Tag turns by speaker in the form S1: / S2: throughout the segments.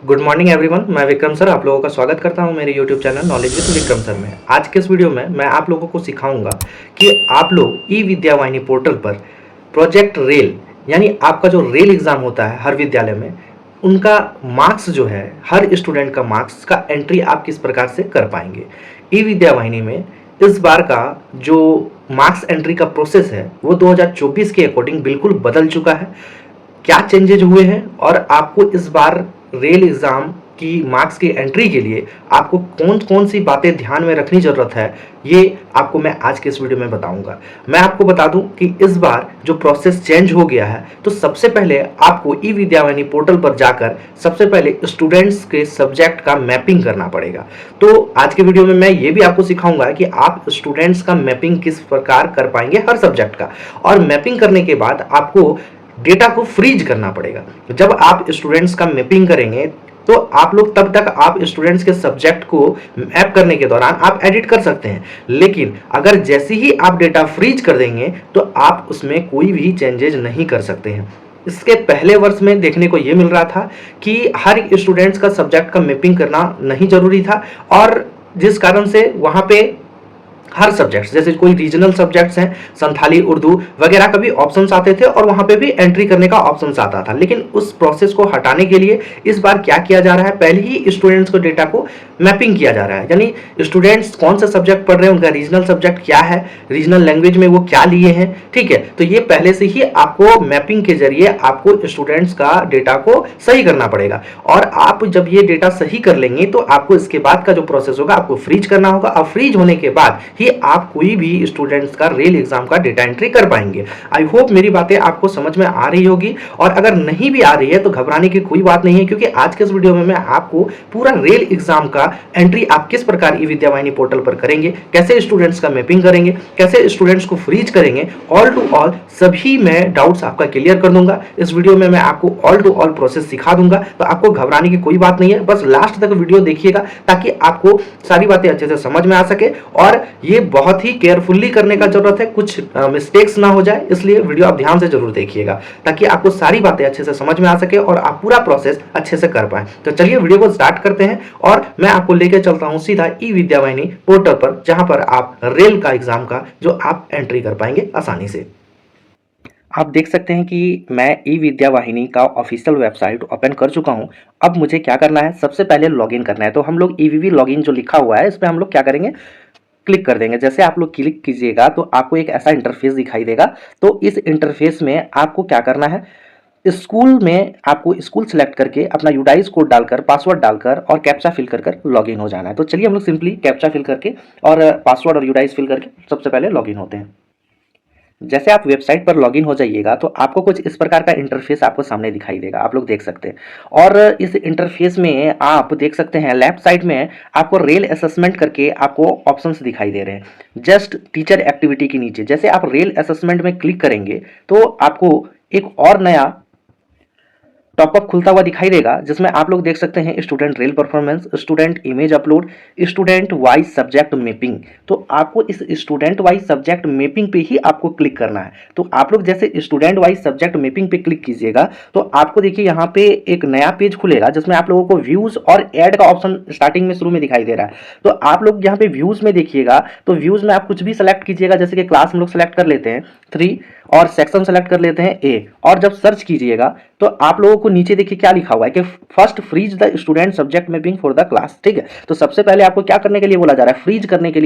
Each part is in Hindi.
S1: Good morning everyone. मैं विक्रम सर आप लोगों का स्वागत करता हूं मेरे YouTube channel knowledge with Vikram sir में। आज के इस वीडियो में मैं आप लोगों को सिखाऊंगा कि आप लोग ई विद्यावाहिनी पोर्टल पर प्रोजेक्ट रेल यानी आपका जो रेल एग्ज़ाम होता है हर विद्यालय में, उनका मार्क्स जो है, हर स्टूडेंट का मार्क्स का एंट्री आप किस प्रकार से कर पाएंगे। ई विद्यावाहिनी में इस बार का जो मार्क्स एंट्री का प्रोसेस है वो 2024 के अकॉर्डिंग बिल्कुल बदल चुका है। क्या चेंजेज हुए हैं और आपको इस बार रेल एग्ज़ाम की मार्क्स की एंट्री के लिए आपको कौन कौन सी बातें ध्यान में रखनी ज़रूरत है, ये आपको मैं आज के इस वीडियो में बताऊंगा। मैं आपको बता दूं कि इस बार जो प्रोसेस चेंज हो गया है, तो सबसे पहले आपको ई विद्यावाहिनी पोर्टल पर जाकर सबसे पहले स्टूडेंट्स के सब्जेक्ट का मैपिंग करना पड़ेगा। तो आज के वीडियो में मैं ये भी आपको सिखाऊंगा कि आप स्टूडेंट्स का मैपिंग किस प्रकार कर पाएंगे हर सब्जेक्ट का, और मैपिंग करने के बाद आपको डेटा को फ्रीज करना पड़ेगा। जब आप स्टूडेंट्स का मैपिंग करेंगे तो आप लोग तब तक आप स्टूडेंट्स के सब्जेक्ट को मैप करने के दौरान आप एडिट कर सकते हैं, लेकिन अगर जैसे ही आप डेटा फ्रीज कर देंगे तो आप उसमें कोई भी चेंजेज नहीं कर सकते हैं। इसके पहले वर्ष में देखने को यह मिल रहा था कि हर स्टूडेंट्स का सब्जेक्ट का मैपिंग करना नहीं जरूरी था, और जिस कारण से वहां पे हर सब्जेक्ट्स जैसे कोई रीजनल सब्जेक्ट्स हैं, संथाली, उर्दू वगैरह का भी ऑप्शंस आते थे और वहां पे भी एंट्री करने का ऑप्शंस आता था। लेकिन उस प्रोसेस को हटाने के लिए इस बार क्या किया जा रहा है, पहले ही स्टूडेंट्स को डेटा को मैपिंग किया जा रहा है, यानी स्टूडेंट्स कौन सा सब्जेक्ट पढ़ रहे हैं, उनका रीजनल सब्जेक्ट क्या है, रीजनल लैंग्वेज में वो क्या लिए हैं। ठीक है, तो ये पहले से ही आपको मैपिंग के जरिए आपको स्टूडेंट्स का डेटा को सही करना पड़ेगा, और आप जब ये डेटा सही कर लेंगे तो आपको इसके बाद का जो प्रोसेस होगा आपको फ्रीज करना होगा, और फ्रीज होने के बाद ही आप कोई भी स्टूडेंट्स का रेल एग्जाम का डेटा एंट्री कर पाएंगे। आई होप मेरी बातें आपको समझ में आ रही होगी, और अगर नहीं भी आ रही है तो घबराने की कोई बात नहीं है, क्योंकि आज के इस वीडियो में मैं आपको पूरा रेल एग्जाम का एंट्री आप किस प्रकार ई विद्यावाहिनी पोर्टल पर करेंगे, कैसे स्टूडेंट्स का मैपिंग करेंगे, कैसे स्टूडेंट्स को फ्रीज करेंगे, ऑल टू ऑल सभी मैं डाउट्स आपका क्लियर कर दूंगा। इस वीडियो में मैं आपको ऑल टू ऑल प्रोसेस सिखा दूंगा, तो आपको घबराने की कोई बात नहीं है। बस लास्ट तक वीडियो देखिएगा ताकि आपको सारी बातें अच्छे से समझ में आ सके, और ये बहुत ही केयरफुली करने का जरूरत है, कुछ मिस्टेक्स ना हो जाए, इसलिए वीडियो आप ध्यान से जरूर देखिएगा ताकि आपको सारी बातें अच्छे से समझ में आ सके और आप पूरा प्रोसेस अच्छे से कर पाए। तो चलिए वीडियो को स्टार्ट करते हैं, और मैं आपको लेके चलता हूं सीधा ई विद्यावाहिनी पोर्टल पर, जहां पर आप रेल का एग्जाम का जो आप एंट्री कर पाएंगे आसानी से। आप देख सकते हैं कि मैं ई विद्यावाहिनी का ऑफिशियल वेबसाइट ओपन कर चुका हूं। अब मुझे क्या करना है, सबसे पहले लॉगिन करना है। तो हम लोग ईवीवी लॉगिन जो लिखा हुआ है इस पर हम लोग क्या करेंगे, क्लिक कर देंगे। जैसे आप लोग क्लिक कीजिएगा तो आपको एक ऐसा इंटरफेस दिखाई देगा। तो इस इंटरफेस में आपको क्या करना है, स्कूल में आपको स्कूल सेलेक्ट करके अपना यूडाइस कोड डालकर, पासवर्ड डालकर और कैप्चा फिल कर लॉगिन हो जाना है। तो चलिए हम लोग सिंपली कैप्चा फिल करके और पासवर्ड और यूडाइस फिल करके सबसे पहले लॉगिन होते हैं। जैसे आप वेबसाइट पर लॉगिन हो जाइएगा तो आपको कुछ इस प्रकार का इंटरफेस आपको सामने दिखाई देगा, आप लोग देख सकते हैं। और इस इंटरफेस में आप देख सकते हैं लेफ्ट साइड में आपको रेल असेसमेंट करके आपको ऑप्शंस दिखाई दे रहे हैं जस्ट टीचर एक्टिविटी के नीचे। जैसे आप रेल असेसमेंट में क्लिक करेंगे तो आपको एक और नया टॉपअप खुलता हुआ दिखाई देगा, जिसमें आप लोग देख सकते हैं student rail performance, student image upload, student wise subject mapping. तो आपको इस स्टूडेंट वाइज सब्जेक्ट मैपिंग पे ही आपको क्लिक करना है। तो आप लोग जैसे स्टूडेंट वाइज सब्जेक्ट मैपिंग पे क्लिक कीजिएगा तो आपको देखिए यहाँ पे एक नया पेज खुलेगा, जिसमें आप लोगों को व्यूज और ऐड का ऑप्शन स्टार्टिंग में शुरू में दिखाई दे रहा है। तो आप लोग यहाँ पे व्यूज में देखिएगा तो व्यूज में आप कुछ भी सेलेक्ट कीजिएगा, जैसे कि क्लास हम लोग सेलेक्ट कर लेते हैं 3 और सेक्शन सेलेक्ट कर लेते हैं ए, और जब सर्च कीजिएगा तो आप लोगों को नीचे देखिए क्या लिखा हुआ है कि first freeze the student subject mapping for the class. ठीक है, तो सबसे पहले आपको क्या करने के लिए बोला जा रहा है, फ्रीज करने के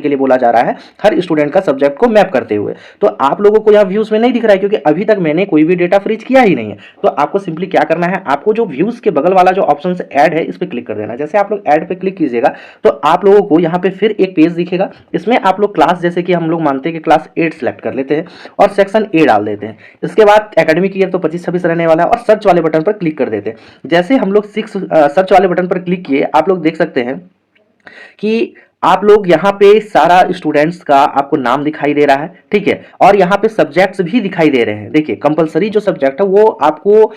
S1: लिए बोला जा रहा है हर स्टूडेंट का सब्जेक्ट को मैप करते हुए। तो आप लोगों को यहाँ व्यूज में नहीं दिख रहा है क्योंकि अभी तक मैंने कोई भी डेटा फ्रीज किया ही नहीं है। तो आपको सिंपली क्या करना है, आपको जो व्यूज के बगल वाला जो ऑप्शन ऐड है इस पर क्लिक कर देना। जैसे आप लोग ऐड पे क्लिक कीजिएगा तो आप लोगों को यहाँ पे फिर एक पेज दिखेगा, इसमें आप लोग क्लास, जैसे कि हम लोग मानते हैं कि क्लास 8 सेलेक्ट कर लेते हैं और सेक्शन ए डाल देते हैं। इसके बाद एकेडमिक ईयर तो 25-26 रहने वाला है, और सर्च वाले बटन पर क्लिक कर देते हैं। जैसे हम लोग सर्च वाले बटन पर क्लिक किए, आप लोग देख सकते हैं कि आप लोग यहाँ पे सारा स्टूडेंट्स का आपको नाम दिखाई दे रहा है। ठीक है, और यहाँ पे सब्जेक्ट्स भी दिखाई दे रहे हैं। देखिए कंपलसरी जो सब्जेक्ट है वो आपको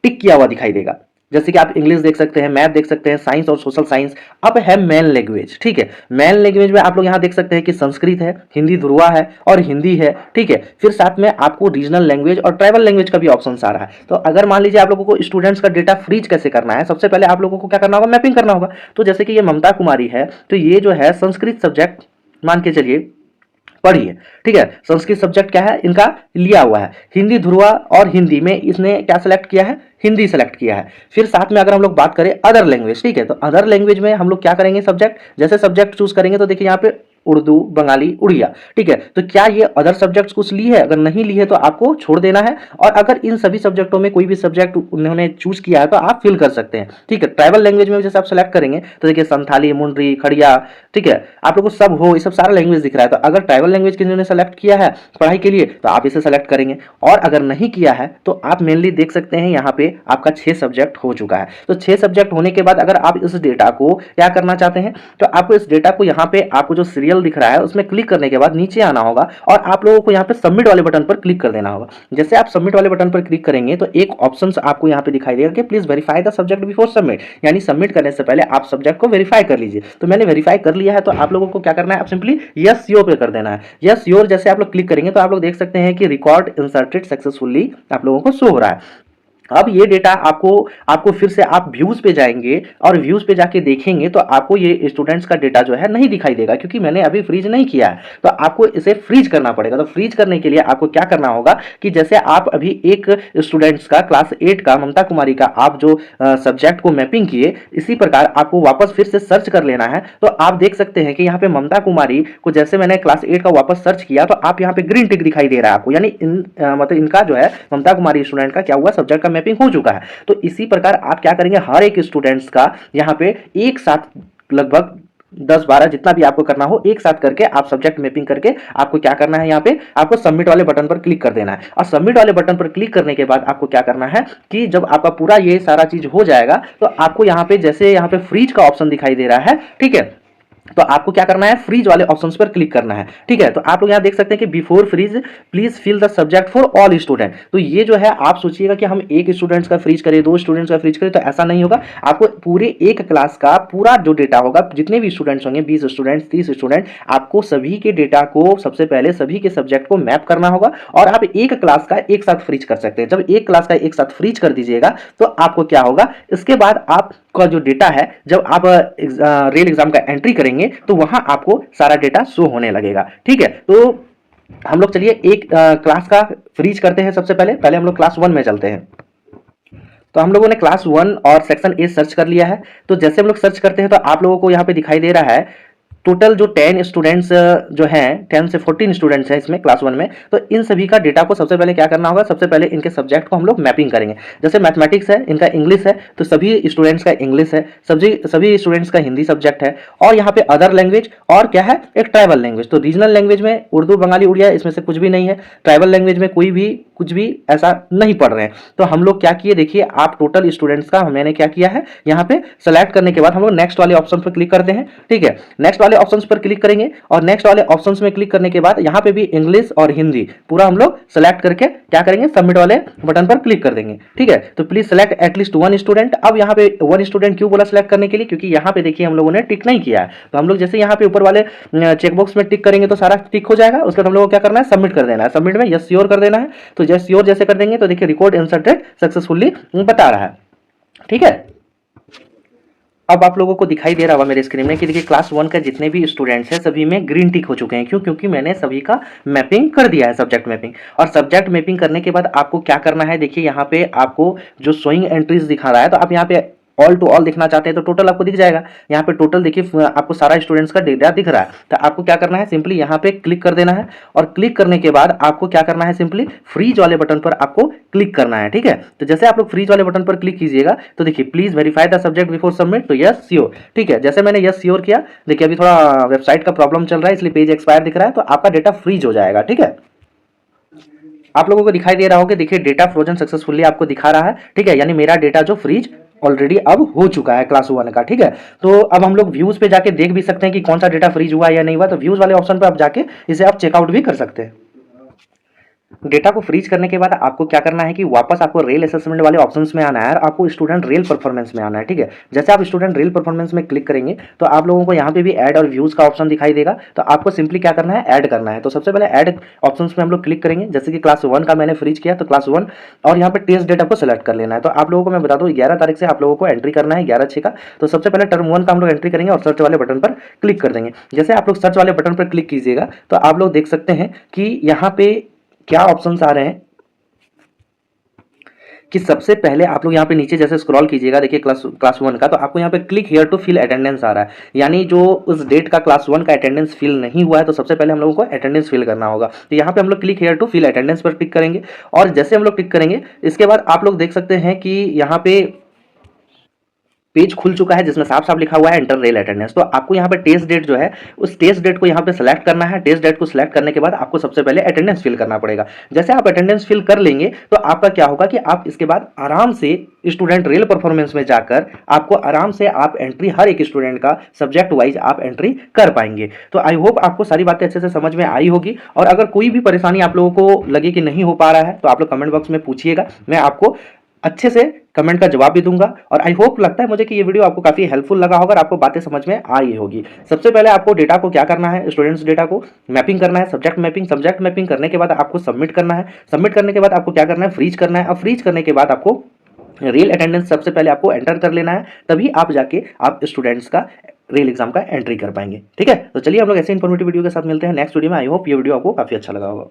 S1: टिक किया हुआ दिखाई देगा, जैसे कि आप इंग्लिश देख सकते हैं, मैथ देख सकते हैं, साइंस और सोशल साइंस। अब है मेन लैंग्वेज, ठीक है। मेन लैंग्वेज में आप लोग यहाँ देख सकते हैं कि संस्कृत है, हिंदी ध्रुवा है और हिंदी है, ठीक है। फिर साथ में आपको रीजनल लैंग्वेज और ट्राइबल लैंग्वेज का भी ऑप्शन आ रहा है। तो अगर मान लीजिए आप लोगों को स्टूडेंट्स का डेटा फ्रीज कैसे करना है, सबसे पहले आप लोगों को क्या करना होगा, मैपिंग करना होगा। तो जैसे कि ये ममता कुमारी है, तो ये जो है संस्कृत सब्जेक्ट मान के चलिए पढ़िए, ठीक है। संस्कृत सब्जेक्ट क्या है इनका लिया हुआ है, हिंदी ध्रुवा और हिंदी में इसने क्या सेलेक्ट किया है, हिंदी सेलेक्ट किया है। फिर साथ में अगर हम लोग बात करें अदर लैंग्वेज, ठीक है, तो अदर लैंग्वेज में हम लोग क्या करेंगे, सब्जेक्ट, जैसे सब्जेक्ट चूज करेंगे तो देखिए यहाँ पे उर्दू, बंगाली, उड़िया, ठीक है। तो क्या ये अदर सब्जेक्ट्स कुछ ली है, अगर नहीं ली है तो आपको छोड़ देना है। और अगर इन सभी सब्जेक्टों में कोई भी सब्जेक्ट उन्होंने चूज किया है तो आप फिल कर सकते हैं, ठीक है। ट्राइबल लैंग्वेज में जैसे आप सेलेक्ट करेंगे तो देखिए संथाली, मुंडरी, खड़िया, ठीक है, आप लोगों को सब हो, ये सब सारा लैंग्वेज दिख रहा है। तो अगर ट्राइबल लैंग्वेज किन्होंने सेलेक्ट किया है पढ़ाई के लिए तो आप इसे सेलेक्ट करेंगे। और अगर नहीं किया है तो आप मेनली देख सकते हैं यहाँ पे आपका 6 सब्जेक्ट हो चुका है। तो 6 सब्जेक्ट होने के बाद अगर आप इस डेटा को क्या करना चाहते हैं, तो आपको इस डेटा को यहाँ पे आपको जो सीरियल दिख रहा है उसमें क्लिक करने के बाद नीचे आना होगा और आप लोगों को यहाँ पे सबमिट वाले बटन पर क्लिक कर देना होगा। जैसे आप सबमिट वाले बटन पर क्लिक करेंगे तो एक ऑप्शन आपको यहाँ पे दिखाई देगा कि please verify the subject before submit, यानी सबमिट करने से पहले आप सब्जेक्ट को वेरीफाई कर लीजिए। तो मैंने वेरीफाई कर लिया है, तो आप लोगों को क्या करना है, आप सिंपली यस योर पे कर देना है। यस योर जैसे आप लोग क्लिक करेंगे तो आप लोग देख सकते हैं कि रिकॉर्ड इंसर्टेड सक्सेसफुली आप लोगों को शो हो रहा है। अब ये डेटा आपको आपको फिर से आप व्यूज पे जाएंगे और व्यूज पे जाके देखेंगे तो आपको ये स्टूडेंट्स का डेटा जो है नहीं दिखाई देगा, क्योंकि मैंने अभी फ्रीज नहीं किया है। तो आपको इसे फ्रीज करना पड़ेगा। तो फ्रीज करने के लिए आपको क्या करना होगा कि जैसे आप अभी एक स्टूडेंट्स का क्लास 8 का ममता कुमारी का आप जो सब्जेक्ट को मैपिंग किए, इसी प्रकार आपको वापस फिर से सर्च कर लेना है। तो आप देख सकते हैं कि यहाँ पे ममता कुमारी को जैसे मैंने क्लास 8 का वापस सर्च किया तो आप यहाँ पे ग्रीन टिक दिखाई दे रहा है आपको, यानी मतलब इनका जो है ममता कुमारी स्टूडेंट का क्या हुआ, सब्जेक्ट का मैपिंग हो चुका है। तो इसी प्रकार आप क्या करेंगे, हर एक स्टूडेंट्स का यहाँ पे एक साथ लगभग 10-12 जितना भी आपको करना हो एक साथ करके आप सब्जेक्ट मैपिंग करके आपको क्या करना है, यहाँ पे आपको सबमिट वाले बटन पर क्लिक कर देना है। और सबमिट वाले बटन पर क्लिक करने के बाद आपको क्या करना है कि जब आपका पूरा ये सारा चीज हो जाएगा तो आपको यहाँ पे जैसे यहाँ पे फ्रीज का ऑप्शन दिखाई दे रहा है, ठीक है, तो आपको क्या करना है, फ्रीज वाले ऑप्शंस पर क्लिक करना है, ठीक है। तो आप लोग यहाँ देख सकते हैं कि before freeze please fill the subject for all student. तो ये जो है आप सोचिएगा कि हम एक स्टूडेंट्स का फ्रीज करें, 2 स्टूडेंट्स का फ्रीज करें, तो ऐसा नहीं होगा। आपको पूरे एक क्लास का पूरा जो डेटा होगा, जितने भी स्टूडेंट्स होंगे, 20 स्टूडेंट्स, 30 स्टूडेंट, आपको सभी के डेटा को सबसे पहले सभी के सब्जेक्ट को मैप करना होगा और आप एक क्लास का एक साथ फ्रीज कर सकते हैं। जब एक क्लास का एक साथ फ्रीज कर दीजिएगा तो आपको क्या होगा, इसके बाद आपका जो डेटा है जब आप रेल एग्जाम का एंट्री करेंगे तो वहां आपको सारा डेटा शो होने लगेगा, ठीक है। तो हम लोग चलिए एक क्लास का फ्रीज करते हैं। सबसे पहले हम लोग क्लास 1 में चलते हैं। तो हम लोगों ने क्लास 1 और सेक्शन ए सर्च कर लिया है। तो जैसे हम लोग सर्च करते हैं तो आप लोगों को यहाँ पे दिखाई दे रहा है टोटल जो 10 स्टूडेंट्स जो हैं, 10 से 14 स्टूडेंट्स हैं इसमें क्लास 1 में। तो इन सभी का डेटा को सबसे पहले क्या करना होगा, सबसे पहले इनके सब्जेक्ट को हम लोग मैपिंग करेंगे। जैसे मैथमेटिक्स है, इनका इंग्लिश है, तो सभी स्टूडेंट्स का इंग्लिश है, सभी स्टूडेंट्स का हिंदी सब्जेक्ट है। और यहाँ पे अदर लैंग्वेज और क्या है, एक ट्राइबल लैंग्वेज। तो रीजनल लैंग्वेज में उर्दू, बंगाली, उड़िया इसमें से कुछ भी नहीं है। ट्राइबल लैंग्वेज में कोई भी कुछ भी ऐसा नहीं पढ़ रहे हैं। तो हम लोग क्या किए, देखिए आप टोटल स्टूडेंट्स का मैंने क्या किया है, यहाँ पे सेलेक्ट करने के बाद हम लोग नेक्स्ट वाले ऑप्शन पर क्लिक करते हैं, ठीक है। नेक्स्ट वाले ऑप्शन पर क्लिक करेंगे और नेक्स्ट वाले ऑप्शंस में क्लिक करने के बाद यहाँ पे भी इंग्लिश और हिंदी पूरा हम लोग सेलेक्ट करके क्या करेंगे, सबमिट वाले बटन पर क्लिक कर देंगे, ठीक है। तो प्लीज सेलेक्ट एटलीस्ट 1 स्टूडेंट। अब यहाँ पे 1 स्टूडेंट क्यों बोला सेलेक्ट करने के लिए, क्योंकि यहाँ पे देखिए हम लोगों ने टिक नहीं किया है। तो हम लोग जैसे यहाँ पे ऊपर वाले चेकबॉक्स में टिक करेंगे तो सारा टिक हो जाएगा। उसके बाद हम लोग को क्या करना है, सबमिट कर देना है। सबमिट में यस योर कर देना है। तो यस योर जैसे कर देंगे तो देखिए रिकॉर्ड इंसर्टेड सक्सेसफुली बता रहा है, ठीक है। अब आप लोगों को दिखाई दे रहा होगा मेरे स्क्रीन में कि देखिए क्लास 1 का जितने भी स्टूडेंट्स हैं सभी में ग्रीन टिक हो चुके हैं। क्यों, क्योंकि मैंने सभी का मैपिंग कर दिया है, सब्जेक्ट मैपिंग। और सब्जेक्ट मैपिंग करने के बाद आपको क्या करना है, देखिए यहाँ पे आपको जो शोइंग एंट्रीज दिखा रहा है, तो आप यहाँ पे ऑल टू ऑल दिखना चाहते हैं तो टोटल आपको दिख जाएगा। यहाँ पे टोटल देखिए आपको सारा स्टूडेंट्स का डेटा दिख रहा है। तो आपको क्या करना है, सिंपली यहाँ पे क्लिक कर देना है और क्लिक करने के बाद आपको क्या करना है, सिंपली फ्रीज वाले बटन पर आपको क्लिक करना है, ठीक है। तो जैसे आप लोग फ्रीज वाले बटन पर क्लिक कीजिएगा तो देखिए please verify the subject before submit, तो यस श्योर, ठीक है। जैसे मैंने यस श्योर किया, देखिए अभी थोड़ा वेबसाइट का प्रॉब्लम चल रहा है इसलिए पेज एक्सपायर दिख रहा है, तो आपका डेटा फ्रीज हो जाएगा, ठीक है। आप लोगों को दिखाई दे रहा होगा, देखिए डेटा फ्रोजन सक्सेसफुली आपको दिखा रहा है, ठीक है। यानी मेरा डेटा जो फ्रीज ऑलरेडी अब हो चुका है क्लास 1 का, ठीक है। तो अब हम लोग व्यूज पे जाके देख भी सकते हैं कि कौन सा डेटा फ्रीज हुआ या नहीं हुआ। तो व्यूज वाले ऑप्शन पे आप जाके इसे आप चेकआउट भी कर सकते हैं। डेटा को फ्रीज करने के बाद आपको क्या करना है कि वापस आपको रेल असेसमेंट वाले ऑप्शंस में आना है और आपको स्टूडेंट रेल परफॉर्मेंस में आना है, ठीक है। जैसे आप स्टूडेंट रेल परफॉर्मेंस में क्लिक करेंगे तो आप लोगों को यहाँ पे भी ऐड और व्यूज का ऑप्शन दिखाई देगा। तो आपको सिंपली क्या करना है, ऐड करना है। तो सबसे पहले ऐड ऑप्शंस में हम लोग क्लिक करेंगे। जैसे कि क्लास 1 का मैंने फ्रीज किया तो क्लास 1 और यहाँ पे टेस्ट डेट आपको सेलेक्ट कर लेना है। तो आप लोगों को मैं बता दूँ 11 तारीख से आप लोगों को एंट्री करना है, 11/6 का। तो सबसे पहले टर्म 1 का हम लोग एंट्री करेंगे और सर्च वाले बटन पर क्लिक कर देंगे। जैसे आप लोग सर्च वाले बटन पर क्लिक कीजिएगा तो आप लोग देख सकते हैं कि यहाँ पे क्या ऑप्शंस आ रहे हैं कि सबसे पहले आप लोग यहाँ पे नीचे जैसे स्क्रॉल कीजिएगा, देखिए क्लास 1 का, तो आपको यहाँ पे click here to fill attendance आ रहा है। यानी जो उस डेट का क्लास 1 का अटेंडेंस फिल नहीं हुआ है तो सबसे पहले हम लोगों को अटेंडेंस फिल करना होगा। तो यहाँ पे हम लोग click here to fill attendance पर क्लिक करेंगे और जैसे हम लोग क्लिक करेंगे इसके बाद आप लोग देख सकते हैं कि यहाँ पे पेज खुल चुका है जिसमें साफ साफ लिखा हुआ है एंटर रेल अटेंडेंस। तो आपको यहाँ पे टेस्ट डेट जो है उस टेस्ट डेट को यहाँ पे सेलेक्ट करना है। टेस्ट डेट को सिलेक्ट करने के बाद आपको सबसे पहले अटेंडेंस फिल करना पड़ेगा। जैसे आप अटेंडेंस फिल कर लेंगे तो आपका क्या होगा कि आप इसके बाद आराम से स्टूडेंट रेल परफॉर्मेंस में जाकर आपको आराम से आप एंट्री हर एक स्टूडेंट का सब्जेक्ट वाइज आप एंट्री कर पाएंगे। तो आई होप आपको सारी बातें अच्छे से समझ में आई होगी और अगर कोई भी परेशानी आप लोगों को लगे कि नहीं हो पा रहा है तो आप लोग कमेंट बॉक्स में पूछिएगा, मैं आपको अच्छे से कमेंट का जवाब भी दूंगा। और आई होप लगता है मुझे कि ये वीडियो आपको काफी हेल्पफुल लगा होगा और आपको बातें समझ में आई होगी। सबसे पहले आपको डेटा को क्या करना है, स्टूडेंट्स डेटा को मैपिंग करना है, सब्जेक्ट मैपिंग करने के बाद आपको सबमिट करना है। सबमिट करने के बाद आपको क्या करना है, फ्रीज करना है। अब फ्रीज करने के बाद आपको रेल अटेंडेंस सबसे पहले आपको एंटर कर लेना है, तभी आप जाके आप स्टूडेंट्स का रेल एग्जाम का एंट्री कर पाएंगे। ठीक है, तो चलिए हम लोग ऐसे इन्फॉर्मेटिव वीडियो के साथ मिलते हैं नेक्स्ट वीडियो में। आई होप ये वीडियो आपको काफी अच्छा लगा होगा।